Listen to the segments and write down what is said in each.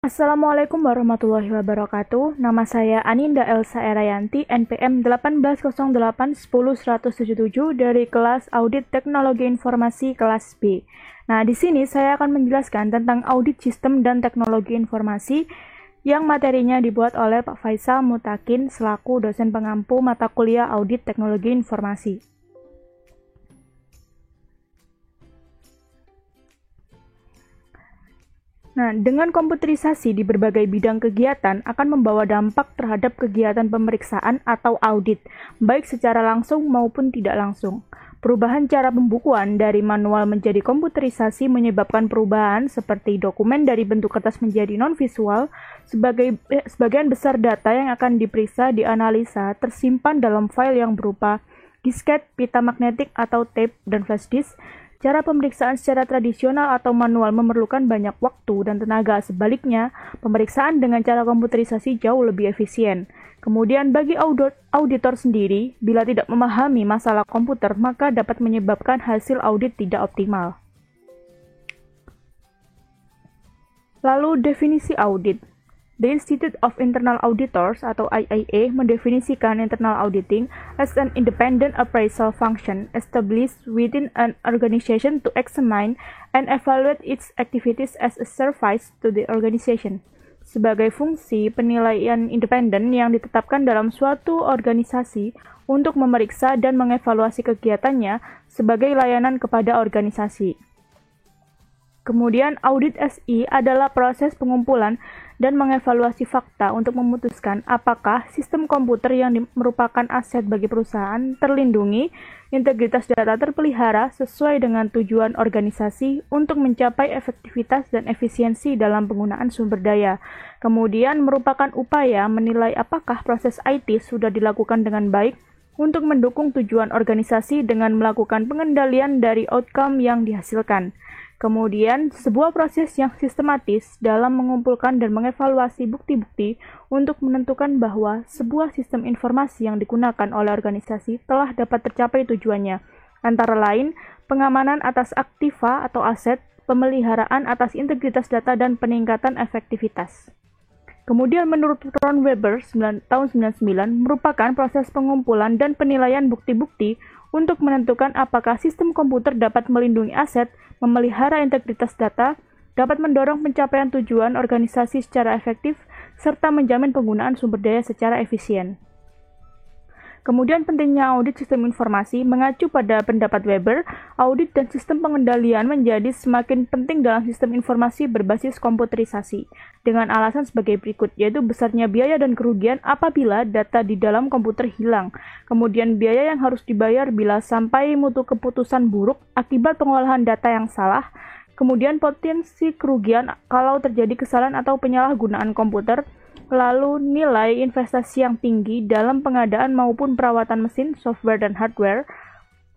Assalamualaikum warahmatullahi wabarakatuh. Nama saya Aninda Elsa Erayanti, NPM 1808110177 dari kelas Audit Teknologi Informasi kelas B. Nah, di sini saya akan menjelaskan tentang audit sistem dan teknologi informasi yang materinya dibuat oleh Pak Faisal Mutakin selaku dosen pengampu mata kuliah Audit Teknologi Informasi. Nah, dengan komputerisasi di berbagai bidang kegiatan akan membawa dampak terhadap kegiatan pemeriksaan atau audit, baik secara langsung maupun tidak langsung. Perubahan cara pembukuan dari manual menjadi komputerisasi menyebabkan perubahan seperti dokumen dari bentuk kertas menjadi non-visual, sebagian besar data yang akan diperiksa dianalisa tersimpan dalam file yang berupa disket, pita magnetik atau tape, dan flash disk. Cara pemeriksaan secara tradisional atau manual memerlukan banyak waktu dan tenaga. Sebaliknya, pemeriksaan dengan cara komputerisasi jauh lebih efisien. Kemudian bagi auditor sendiri, bila tidak memahami masalah komputer, maka dapat menyebabkan hasil audit tidak optimal. Lalu definisi audit. The Institute of Internal Auditors atau IIA mendefinisikan internal auditing as an independent appraisal function established within an organization to examine and evaluate its activities as a service to the organization. Sebagai fungsi penilaian independen yang ditetapkan dalam suatu organisasi untuk memeriksa dan mengevaluasi kegiatannya sebagai layanan kepada organisasi. Kemudian, audit SI adalah proses pengumpulan dan mengevaluasi fakta untuk memutuskan apakah sistem komputer yang merupakan aset bagi perusahaan terlindungi, integritas data terpelihara sesuai dengan tujuan organisasi untuk mencapai efektivitas dan efisiensi dalam penggunaan sumber daya. Kemudian, merupakan upaya menilai apakah proses IT sudah dilakukan dengan baik untuk mendukung tujuan organisasi dengan melakukan pengendalian dari outcome yang dihasilkan. Kemudian, sebuah proses yang sistematis dalam mengumpulkan dan mengevaluasi bukti-bukti untuk menentukan bahwa sebuah sistem informasi yang digunakan oleh organisasi telah dapat tercapai tujuannya, antara lain pengamanan atas aktiva atau aset, pemeliharaan atas integritas data, dan peningkatan efektivitas. Kemudian menurut Ron Weber tahun 1999 merupakan proses pengumpulan dan penilaian bukti-bukti untuk menentukan apakah sistem komputer dapat melindungi aset, memelihara integritas data, dapat mendorong pencapaian tujuan organisasi secara efektif, serta menjamin penggunaan sumber daya secara efisien. Kemudian pentingnya audit sistem informasi mengacu pada pendapat Weber, audit dan sistem pengendalian menjadi semakin penting dalam sistem informasi berbasis komputerisasi, dengan alasan sebagai berikut, yaitu besarnya biaya dan kerugian apabila data di dalam komputer hilang, kemudian biaya yang harus dibayar bila sampai mutu keputusan buruk akibat pengolahan data yang salah, kemudian potensi kerugian kalau terjadi kesalahan atau penyalahgunaan komputer, lalu nilai investasi yang tinggi dalam pengadaan maupun perawatan mesin, software, dan hardware,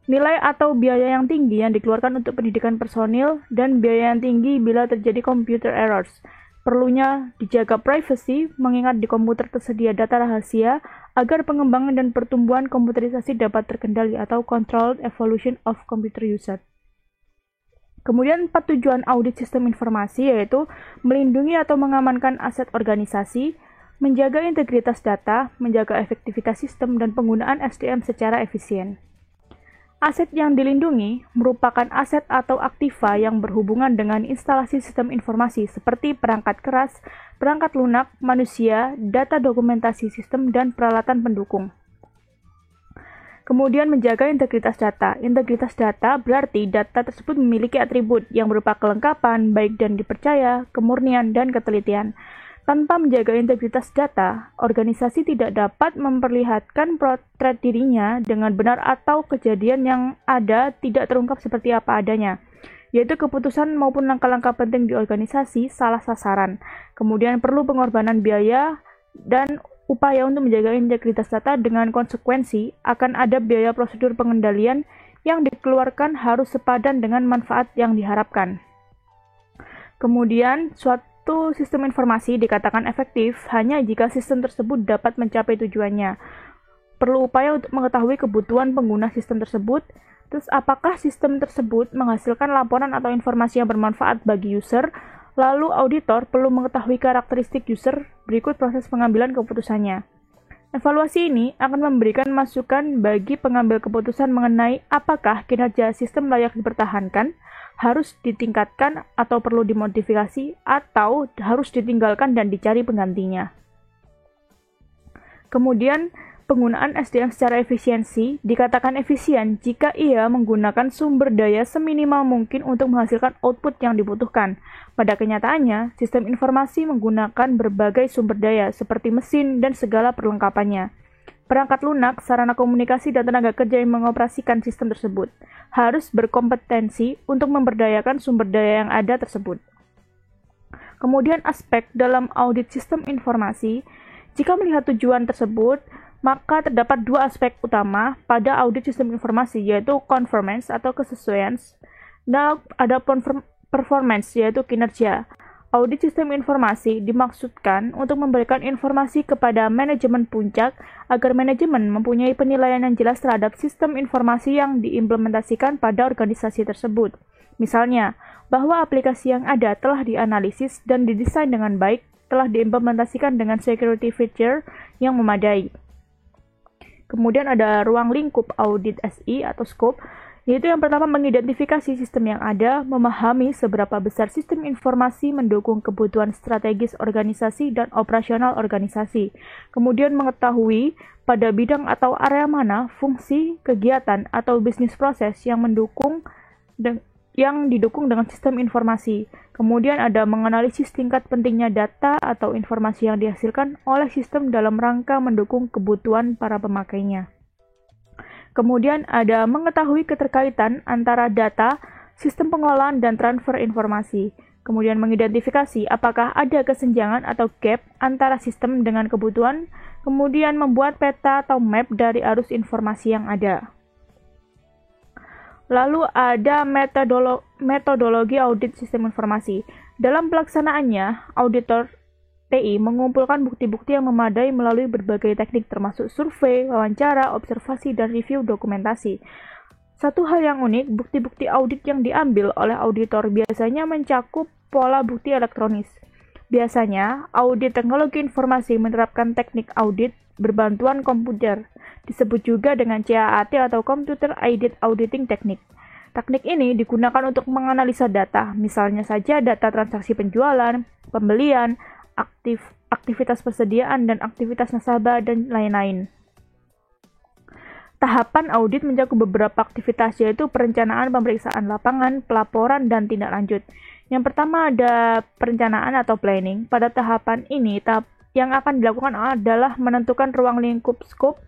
nilai atau biaya yang tinggi yang dikeluarkan untuk pendidikan personil, dan biaya yang tinggi bila terjadi computer errors. Perlunya dijaga privacy, mengingat di komputer tersedia data rahasia, agar pengembangan dan pertumbuhan komputerisasi dapat terkendali atau controlled evolution of computer usage. Kemudian 4 tujuan audit sistem informasi yaitu melindungi atau mengamankan aset organisasi, menjaga integritas data, menjaga efektivitas sistem, dan penggunaan SDM secara efisien. Aset yang dilindungi merupakan aset atau aktiva yang berhubungan dengan instalasi sistem informasi seperti perangkat keras, perangkat lunak, manusia, data dokumentasi sistem, dan peralatan pendukung. Kemudian menjaga integritas data. Integritas data berarti data tersebut memiliki atribut yang berupa kelengkapan, baik dan dipercaya, kemurnian, dan ketelitian. Tanpa menjaga integritas data, organisasi tidak dapat memperlihatkan potret dirinya dengan benar atau kejadian yang ada tidak terungkap seperti apa adanya, yaitu keputusan maupun langkah-langkah penting di organisasi salah sasaran. Kemudian perlu pengorbanan biaya dan upaya untuk menjaga integritas data dengan konsekuensi akan ada biaya prosedur pengendalian yang dikeluarkan harus sepadan dengan manfaat yang diharapkan. Kemudian, suatu sistem informasi dikatakan efektif hanya jika sistem tersebut dapat mencapai tujuannya. Perlu upaya untuk mengetahui kebutuhan pengguna sistem tersebut, terus apakah sistem tersebut menghasilkan laporan atau informasi yang bermanfaat bagi user, Lalu auditor perlu mengetahui karakteristik user berikut proses pengambilan keputusannya. Evaluasi ini akan memberikan masukan bagi pengambil keputusan mengenai apakah kinerja sistem layak dipertahankan, harus ditingkatkan atau perlu dimodifikasi, atau harus ditinggalkan dan dicari penggantinya. Kemudian, penggunaan SDM secara efisiensi dikatakan efisien jika ia menggunakan sumber daya seminimal mungkin untuk menghasilkan output yang dibutuhkan. Pada kenyataannya, sistem informasi menggunakan berbagai sumber daya seperti mesin dan segala perlengkapannya. Perangkat lunak, sarana komunikasi, dan tenaga kerja yang mengoperasikan sistem tersebut harus berkompetensi untuk memberdayakan sumber daya yang ada tersebut. Kemudian aspek dalam audit sistem informasi, jika melihat tujuan tersebut, maka terdapat dua aspek utama pada audit sistem informasi, yaitu conformance atau kesesuaian, dan ada performance, yaitu kinerja. Audit sistem informasi dimaksudkan untuk memberikan informasi kepada manajemen puncak agar manajemen mempunyai penilaian yang jelas terhadap sistem informasi yang diimplementasikan pada organisasi tersebut. Misalnya, bahwa aplikasi yang ada telah dianalisis dan didesain dengan baik, telah diimplementasikan dengan security feature yang memadai. Kemudian ada ruang lingkup audit SI atau scope, yaitu yang pertama mengidentifikasi sistem yang ada, memahami seberapa besar sistem informasi mendukung kebutuhan strategis organisasi dan operasional organisasi. Kemudian mengetahui pada bidang atau area mana fungsi, kegiatan, atau bisnis proses yang didukung dengan sistem informasi. Kemudian ada menganalisis tingkat pentingnya data atau informasi yang dihasilkan oleh sistem dalam rangka mendukung kebutuhan para pemakainya. Kemudian ada mengetahui keterkaitan antara data, sistem pengelolaan, dan transfer informasi. Kemudian mengidentifikasi apakah ada kesenjangan atau gap antara sistem dengan kebutuhan. Kemudian membuat peta atau map dari arus informasi yang ada. Lalu ada metodologi audit sistem informasi. Dalam pelaksanaannya, auditor TI mengumpulkan bukti-bukti yang memadai melalui berbagai teknik termasuk survei, wawancara, observasi, dan review dokumentasi. Satu hal yang unik, bukti-bukti audit yang diambil oleh auditor biasanya mencakup pola bukti elektronis. Biasanya, audit teknologi informasi menerapkan teknik audit berbantuan komputer, disebut juga dengan CAAT atau Computer Aided Auditing Technique. Teknik ini digunakan untuk menganalisa data, misalnya saja data transaksi penjualan, pembelian, aktivitas persediaan, dan aktivitas nasabah, dan lain-lain. Tahapan audit mencakup beberapa aktivitas, yaitu perencanaan pemeriksaan lapangan, pelaporan, dan tindak lanjut. Yang pertama ada perencanaan atau planning. Pada tahapan ini, yang akan dilakukan adalah menentukan ruang lingkup scope,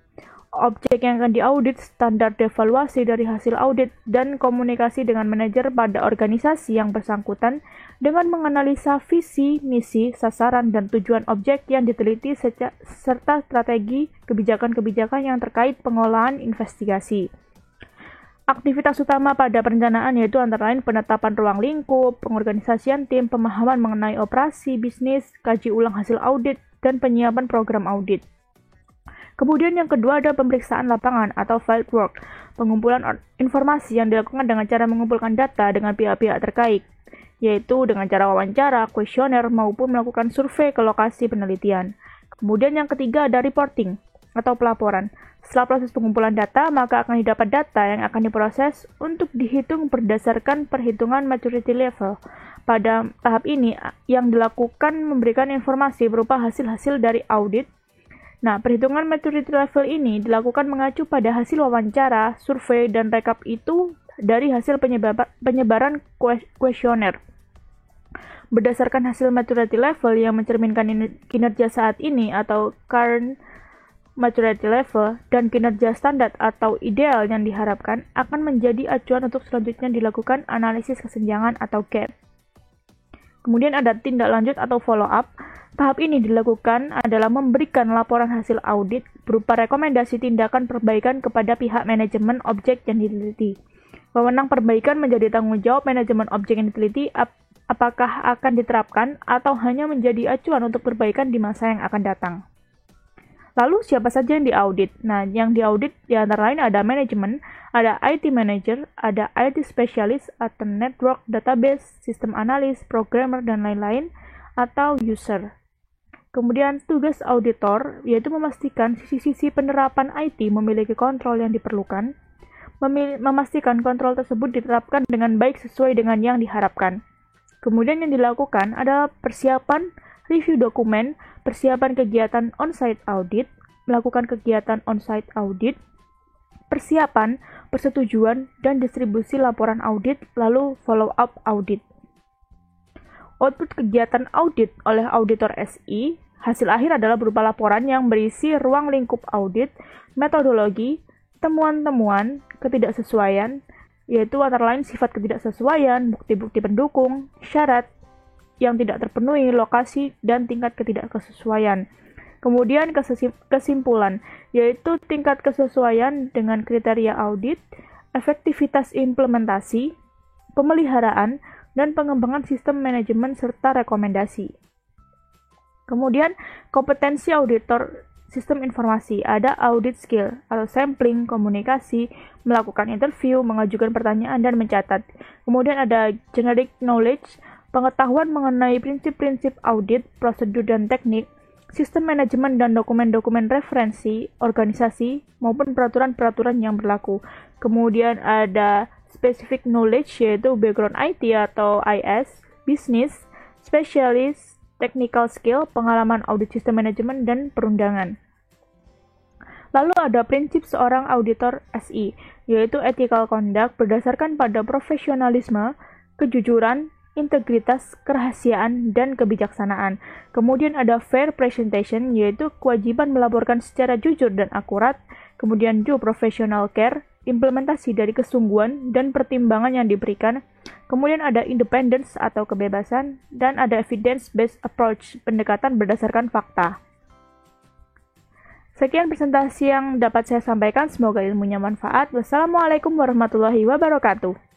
objek yang akan diaudit, standar evaluasi dari hasil audit, dan komunikasi dengan manajer pada organisasi yang bersangkutan dengan menganalisa visi, misi, sasaran, dan tujuan objek yang diteliti serta strategi kebijakan-kebijakan yang terkait pengolahan investigasi. Aktivitas utama pada perencanaan yaitu antara lain penetapan ruang lingkup, pengorganisasian tim, pemahaman mengenai operasi bisnis, kaji ulang hasil audit, dan penyiapan program audit. Kemudian yang kedua ada pemeriksaan lapangan atau field work, pengumpulan informasi yang dilakukan dengan cara mengumpulkan data dengan pihak-pihak terkait, yaitu dengan cara wawancara, kuesioner, maupun melakukan survei ke lokasi penelitian. Kemudian yang ketiga ada reporting atau pelaporan. Setelah proses pengumpulan data, maka akan didapat data yang akan diproses untuk dihitung berdasarkan perhitungan maturity level. Pada tahap ini, yang dilakukan memberikan informasi berupa hasil-hasil dari audit. Nah, perhitungan maturity level ini dilakukan mengacu pada hasil wawancara, survei, dan rekap itu dari hasil penyebaran kuesioner. Berdasarkan hasil maturity level yang mencerminkan kinerja saat ini atau current maturity level dan kinerja standar atau ideal yang diharapkan akan menjadi acuan untuk selanjutnya dilakukan analisis kesenjangan atau gap. Kemudian ada tindak lanjut atau follow up. Tahap ini dilakukan adalah memberikan laporan hasil audit berupa rekomendasi tindakan perbaikan kepada pihak manajemen objek yang diteliti. Wewenang perbaikan menjadi tanggung jawab manajemen objek yang diteliti, apakah akan diterapkan atau hanya menjadi acuan untuk perbaikan di masa yang akan datang. Lalu siapa saja yang diaudit? Nah, yang diaudit di antara lain ada manajemen, Ada IT manager, ada IT specialist atau network, database, sistem analis, programmer, dan lain-lain, atau user. Kemudian tugas auditor yaitu memastikan sisi-sisi penerapan IT memiliki kontrol yang diperlukan, memastikan kontrol tersebut diterapkan dengan baik sesuai dengan yang diharapkan. Kemudian yang dilakukan adalah persiapan review dokumen, persiapan kegiatan on-site audit, melakukan kegiatan on-site audit, persiapan, persetujuan, dan distribusi laporan audit, lalu follow-up audit. Output kegiatan audit oleh auditor SI, hasil akhir adalah berupa laporan yang berisi ruang lingkup audit, metodologi, temuan-temuan, ketidaksesuaian, yaitu antara lain sifat ketidaksesuaian, bukti-bukti pendukung, syarat yang tidak terpenuhi, lokasi, dan tingkat ketidaksesuaian. Kemudian kesimpulan, yaitu tingkat kesesuaian dengan kriteria audit, efektivitas implementasi, pemeliharaan, dan pengembangan sistem manajemen serta rekomendasi. Kemudian kompetensi auditor sistem informasi, ada audit skill atau sampling, komunikasi, melakukan interview, mengajukan pertanyaan, dan mencatat. Kemudian ada generic knowledge, pengetahuan mengenai prinsip-prinsip audit, prosedur, dan teknik, sistem manajemen dan dokumen-dokumen referensi, organisasi, maupun peraturan-peraturan yang berlaku. Kemudian ada specific knowledge, yaitu background IT atau IS, business, specialist, technical skill, pengalaman audit sistem manajemen, dan perundangan. Lalu ada prinsip seorang auditor SI, yaitu ethical conduct berdasarkan pada profesionalisme, kejujuran, integritas, kerahasiaan, dan kebijaksanaan. Kemudian ada fair presentation, yaitu kewajiban melaporkan secara jujur dan akurat. Kemudian due professional care, implementasi dari kesungguhan dan pertimbangan yang diberikan. Kemudian ada independence atau kebebasan, dan ada evidence-based approach, pendekatan berdasarkan fakta. Sekian presentasi yang dapat saya sampaikan, semoga ilmunya manfaat. Wassalamualaikum warahmatullahi wabarakatuh.